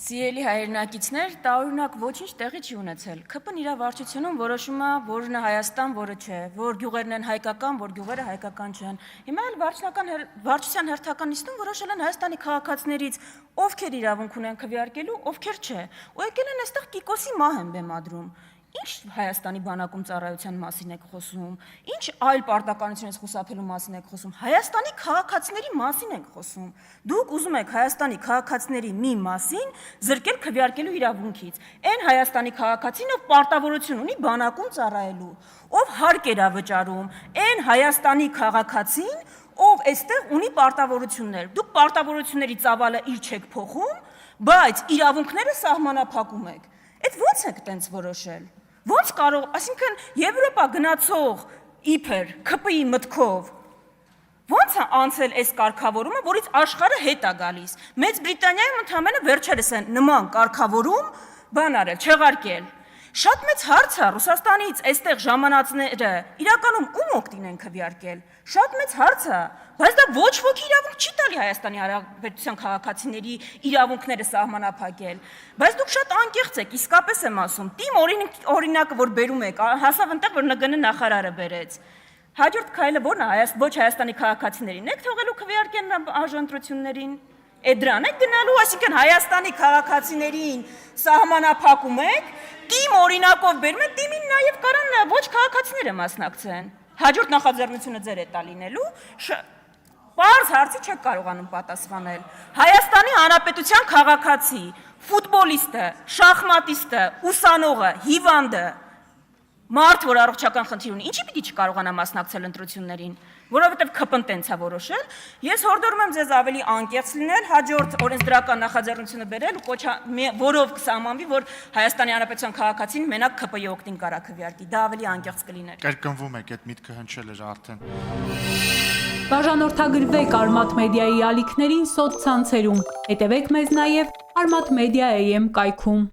Սիրելի հայրենակիցներ, տարօրինակ ոչինչ տեղի չի ունեցել։ ՔՊ-ն իր վարչությունում որոշում է, որն է Հայաստան, որը չէ, որ գյուղերն են հայկական, որ գյուղերը հայկական չեն։ Հիմա էլ վարչության հերթական նիստում որոշել են Հայաստանի քաղաքացիներից ովքեր իրավունք ունեն քվեարկելու, ովքեր չէ։ Ու եկել են այստեղ Կիկոսի մահ են բեմադրում։ Ինչ Հայաստանի բանակում ծառայության մասին եք խոսում, ինչ այլ պարտականությունից խուսափելու մասին եք խոսում, Հայաստանի քաղաքացիների մասին եք խոսում։ Դուք ուզում եք Հայաստանի քաղաքացիների մի մասին զրկել քվեարկելու իրավունքից։ Այն Հայաստանի քաղաքացին, ով պարտավորություն ունի բանակում ծառայելու, ով հարկ էր վճարում, այն Հայաստանի քաղաքացին, ով այստեղ ունի պարտավորություններ։ Դուք պարտավորությունների ծավալը իր չեք փոխում, բայց իրավունքները սահմանափակում եք։ Այդ ո՞նց եք տենց որոշել։ Ոնց կարող, այսինքն Եվրոպա գնացող իբր ՔՊ-ի մտքով ոնց է անցել այս կարգավորումը, որից աշխարհը հետ է գալիս։ Մեծ Բրիտանիայում ընդհանրապես վերջերս են նման կարգավորում բան արել, չեղարկել։ Շատ մեծ հարց է Ռուսաստանից այստեղ ժամանածները իրականում ում օգտին են քվեարկել։ Շատ մեծ հարց է, բայց դա ոչ ոքի իրավունք չի տալի Հայաստանի Հանրապետության քաղաքացիների իրավունքները սահմանափակել։ Բայց դուք շատ անկեղծ եք, իսկապես եմ ասում։ Տիմ օրինակը, որ բերում եք, հասավ այնտեղ, որ ՆԳՆ նախարարը բերեց։ Հաջորդ քայլը ո՞րն է, ոչ Հայաստանի քաղաքացիներին եք թողելու քվեարկեն արժանտրություններին։ Այդ դրան եք գնալու, այսինքն Հայաստանի քաղաքացիներին սահմանափակում եք, տիմ օրինակով բերում եք, տիմին նաև կարան ոչ քաղաքացիները մասնակցեն։ Հաջորդ նախաձեռնությունը ձեր է տա լինելու, պարզ հարցի չեք կարողանում պատասխանել։ Հայաստանի Հանրապետության քաղաքացի, ֆուտբոլիստը, շախմատիստը, ուսանողը, հիվանդը, մարդ, որ առողջական խնդիր ունի, ինչի պիտի չկարողանա մասնակցել ընտրություններին, որովհետև ՔՊ-ն տենց է որոշել։ Ես հորդորում եմ ձեզ ավելի անկեղծ լինել, հաջորդ օրենսդրական նախաձեռնությունը բերել, որով կսահմանվի, որ Հայաստանի Հանրապետության քաղաքացին մենակ ՔՊ-ի օգտին կարա քվեարկի, դա ավելի անկեղծ կլիներ։ Կրկնվում եք, այդ միտքը հնչել էր արդեն։ Բաժանորդագրվեք Արմաթ մեդիայի ալիքներին սոցցանցերում, հետևեք մեզ նաև Armat Media AM կայքում։